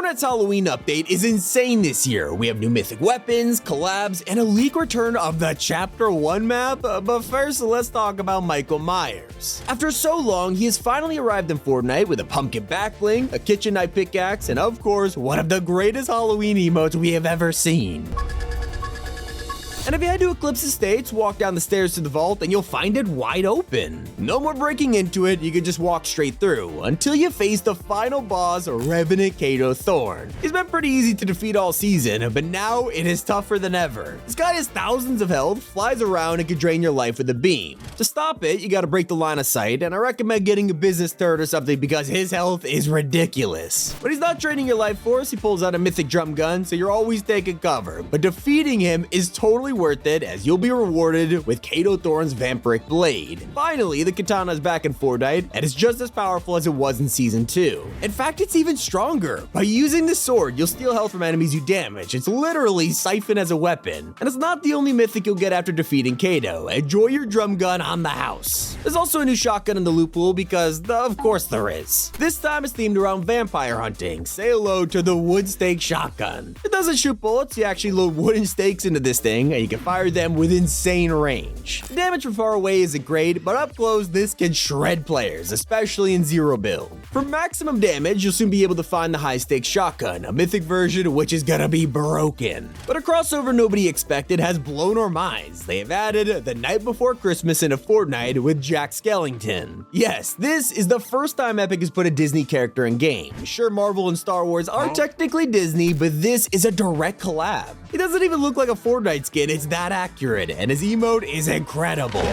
Fortnite's Halloween update is insane this year. We have new mythic weapons, collabs, and a leak return of the Chapter 1 map. But first, let's talk about Michael Myers. After so long, he has finally arrived in Fortnite with a pumpkin back bling, a kitchen knife pickaxe, and of course, one of the greatest Halloween emotes we have ever seen. And if you head to Eclipse Estates, walk down the stairs to the vault and you'll find it wide open. No more breaking into it, you can just walk straight through until you face the final boss, Revenant Kato Thorn. He's been pretty easy to defeat all season, but now it is tougher than ever. This guy has thousands of health, flies around, and can drain your life with a beam. To stop it, you gotta break the line of sight, and I recommend getting a business turret or something because his health is ridiculous. But he's not draining your life force, he pulls out a mythic drum gun, so you're always taking cover. But defeating him is totally worth it, as you'll be rewarded with Kato Thorn's vampiric blade. Finally, the katana is back in Fortnite, and it's just as powerful as it was in Season 2. In fact, it's even stronger. By using this sword, you'll steal health from enemies you damage. It's literally siphon as a weapon. And it's not the only mythic you'll get after defeating Kato. Enjoy your drum gun on the house. There's also a new shotgun in the loot pool because, of course there is. This time it's themed around vampire hunting. Say hello to the wood stake shotgun. It doesn't shoot bullets, you actually load wooden stakes into this thing, and you can fire them with insane range. The damage from far away isn't great, but up close this can shred players, especially in zero build. For maximum damage, you'll soon be able to find the high stakes shotgun, a mythic version which is gonna be broken. But a crossover nobody expected has blown our minds. They have added The Night Before Christmas into Fortnite with Jack Skellington. Yes, this is the first time Epic has put a Disney character in game. Sure, Marvel and Star Wars are technically Disney, but this is a direct collab. He doesn't even look like a Fortnite skin, it's that accurate, and his emote is incredible.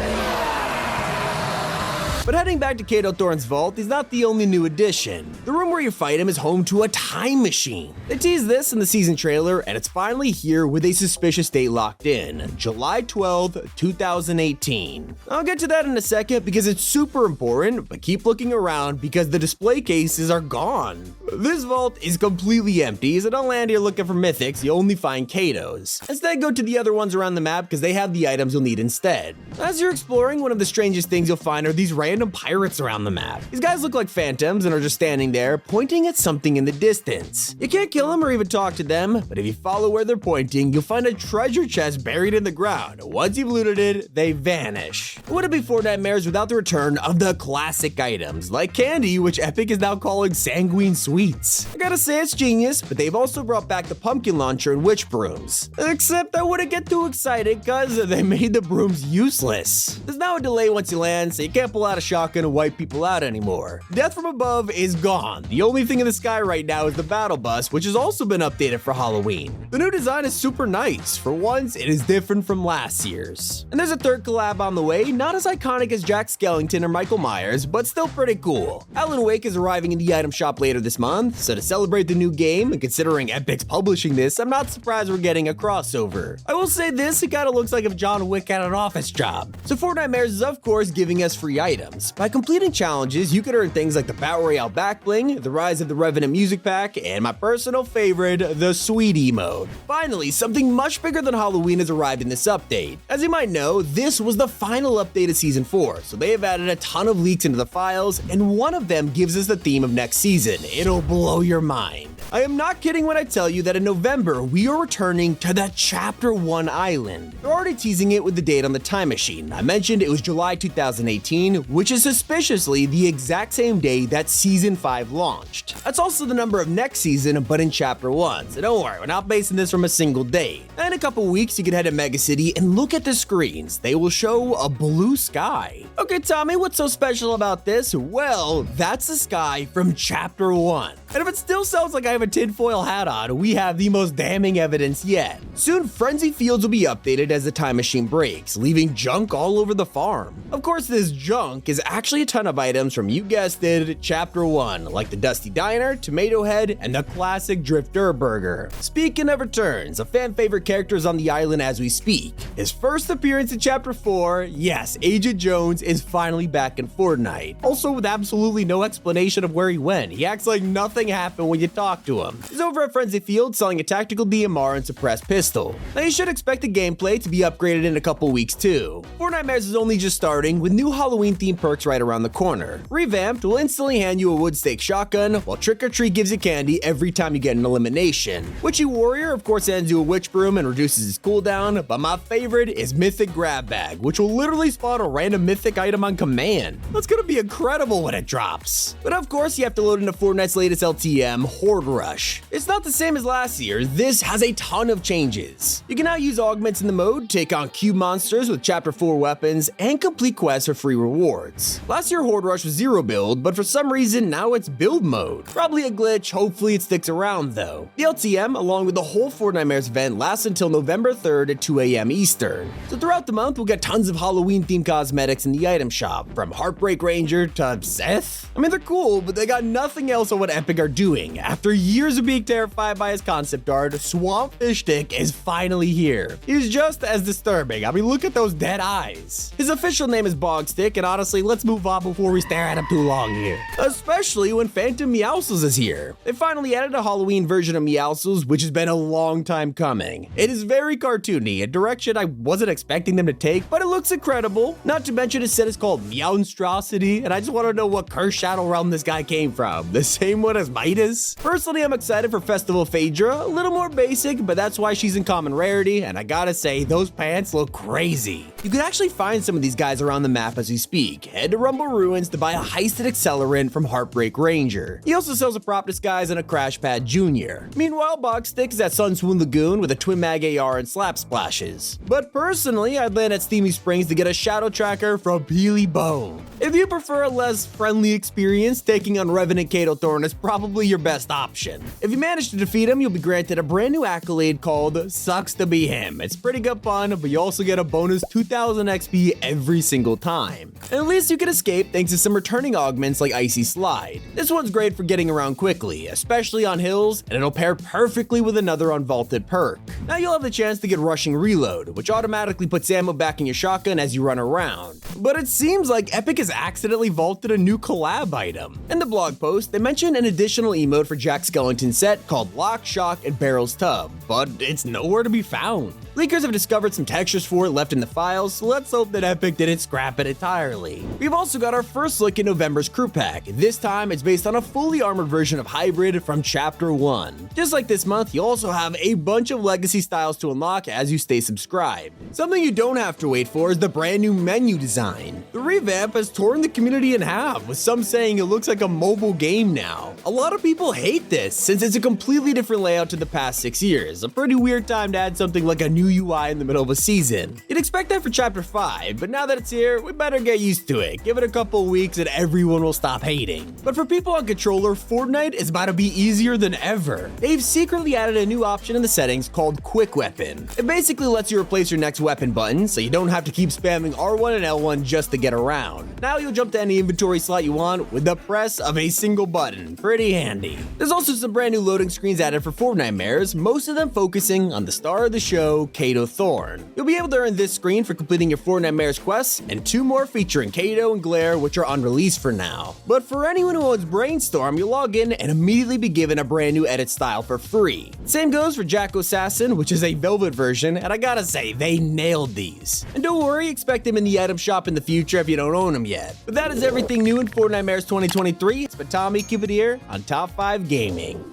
But heading back to Kato Thorn's vault, he's not the only new addition. The room where you fight him is home to a time machine. They teased this in the season trailer, and it's finally here with a suspicious date locked in, July 12th, 2018. I'll get to that in a second because it's super important, but keep looking around because the display cases are gone. This vault is completely empty, so don't land here looking for mythics, you only find Katos. Instead, go to the other ones around the map because they have the items you'll need instead. As you're exploring, one of the strangest things you'll find are these random pirates around the map. These guys look like phantoms and are just standing there, pointing at something in the distance. You can't kill them or even talk to them, but if you follow where they're pointing, you'll find a treasure chest buried in the ground. Once you've looted it, they vanish. It wouldn't be Fortnitemares without the return of the classic items, like candy, which Epic is now calling sanguine sweets. I gotta say it's genius, but they've also brought back the pumpkin launcher and witch brooms. Except I wouldn't get too excited cause they made the brooms useless. There's now a delay once you land, so you can't pull out a shotgun and wipe people out anymore. Death from above is gone. The only thing in the sky right now is the battle bus, which has also been updated for Halloween. The new design is super nice. For once, it is different from last year's. And there's a third collab on the way, not as iconic as Jack Skellington or Michael Myers, but still pretty cool. Alan Wake is arriving in the item shop later this month, so to celebrate the new game, and considering Epic's publishing this, I'm not surprised we're getting a crossover. I will say this, it kinda looks like if John Wick had an office job. So Fortnitemares is of course giving us free items. By completing challenges, you can earn things like the Battle Royale back bling, the Rise of the Revenant music pack, and my personal favorite, the Sweet Emote. Finally, something much bigger than Halloween has arrived in this update. As you might know, this was the final update of Season 4, so they have added a ton of leaks into the files, and one of them gives us the theme of next season. It'll blow your mind. I am not kidding when I tell you that in November, we are returning to the Chapter 1 island. They're already teasing it with the date on the time machine. I mentioned it was July 2018, which is suspiciously the exact same day that Season 5 launched. That's also the number of next season, but in Chapter 1, so don't worry, we're not basing this from a single date. In a couple weeks, you can head to Mega City and look at the screens. They will show a blue sky. Okay, Tommy, what's so special about this? Well, that's the sky from Chapter 1. And if it still sounds like I have a tinfoil hat on, we have the most damning evidence yet. Soon, Frenzy Fields will be updated as the time machine breaks, leaving junk all over the farm. Of course, this junk is actually a ton of items from, you guessed it, Chapter 1, like the Dusty Diner, Tomato Head, and the classic Drifter Burger. Speaking of returns, a fan favorite character is on the island as we speak. His first appearance in Chapter 4, yes, Agent Jones is finally back in Fortnite. Also with absolutely no explanation of where he went. He acts like nothing happen when you talk to him. He's over at Frenzy Field selling a tactical DMR and suppressed pistol. Now you should expect the gameplay to be upgraded in a couple weeks too. Fortnitemares is only just starting, with new Halloween themed perks right around the corner. Revamped will instantly hand you a wood stake shotgun, while Trick or Treat gives you candy every time you get an elimination. Witchy Warrior of course hands you a witch broom and reduces its cooldown, but my favorite is Mythic Grab Bag, which will literally spawn a random mythic item on command. That's gonna be incredible when it drops. But of course you have to load into Fortnite's latest LTM, Horde Rush. It's not the same as last year, this has a ton of changes. You can now use augments in the mode, take on cube monsters with chapter 4 weapons, and complete quests for free rewards. Last year Horde Rush was 0 build, but for some reason now it's build mode. Probably a glitch, hopefully it sticks around though. The LTM, along with the whole Fortnitemares event, lasts until November 3rd at 2 AM Eastern. So throughout the month we'll get tons of Halloween themed cosmetics in the item shop, from Heartbreak Ranger to Seth. I mean they're cool, but they got nothing else on what Epic are doing. After years of being terrified by his concept art, Swamp Fish Stick is finally here. He's just as disturbing. I mean, look at those dead eyes. His official name is Bog Stick, and honestly, let's move on before we stare at him too long here. Especially when Phantom Meowscles is here. They finally added a Halloween version of Meowscles, which has been a long time coming. It is very cartoony, a direction I wasn't expecting them to take, but it looks incredible. Not to mention his set is called Meowstrosity, and I just want to know what cursed shadow realm this guy came from. The same one as Midas? Personally, I'm excited for Festival Phaedra, a little more basic, but that's why she's in common rarity, and I gotta say, those pants look crazy. You can actually find some of these guys around the map as we speak. Head to Rumble Ruins to buy a heisted accelerant from Heartbreak Ranger. He also sells a prop disguise and a Crash Pad Jr. Meanwhile, Bog Stick is at Sun Swoon Lagoon with a Twin Mag AR and Slap Splashes. But personally, I'd land at Steamy Springs to get a Shadow Tracker from Peely Bone. If you prefer a less friendly experience, taking on Revenant Kato Thorn is probably your best option. If you manage to defeat him, you'll be granted a brand new accolade called Sucks to Be Him. It's pretty good fun, but you also get a bonus 2000 XP every single time. And at least you can escape thanks to some returning augments like Icy Slide. This one's great for getting around quickly, especially on hills, and it'll pair perfectly with another unvaulted perk. Now you'll have the chance to get Rushing Reload, which automatically puts ammo back in your shotgun as you run around. But it seems like Epic has accidentally vaulted a new collab item. In the blog post, they mentioned an additional emote for Jack Skellington's set called Lock, Shock, and Barrel's Tub, but it's nowhere to be found. Leakers have discovered some textures for it left in the files, so let's hope that Epic didn't scrap it entirely. We've also got our first look at November's crew pack. This time, it's based on a fully armored version of Hybrid from Chapter 1. Just like this month, you also have a bunch of legacy styles to unlock as you stay subscribed. Something you don't have to wait for is the brand new menu design. The revamp has torn the community in half, with some saying it looks like a mobile game now. A lot of people hate this, since it's a completely different layout to the past 6 years. A pretty weird time to add something like a new UI in the middle of a season. You'd expect that for Chapter 5, but now that it's here, we better get used to it. Give it a couple weeks and everyone will stop hating. But for people on controller, Fortnite is about to be easier than ever. They've secretly added a new option in the settings called Quick Weapon. It basically lets you replace your next weapon button, so you don't have to keep spamming R1 and L1 just to get around. Now you'll jump to any inventory slot you want with the press of a single button. Pretty handy. There's also some brand new loading screens added for Fortnitemares, most of them focusing on the star of the show, Kato Thorn. You'll be able to earn this screen for completing your Fortnitemares quests, and 2 more featuring Kato and Glare, which are unreleased for now. But for anyone who owns Brainstorm, you'll log in and immediately be given a brand new edit style for free. Same goes for Jack Assassin, which is a Velvet version, and I gotta say, they nailed these. And don't worry, expect them in the item shop in the future if you don't own them yet. But that is everything new in Fortnitemares 2023. It's been Tommy, keep it here on Top 5 Gaming.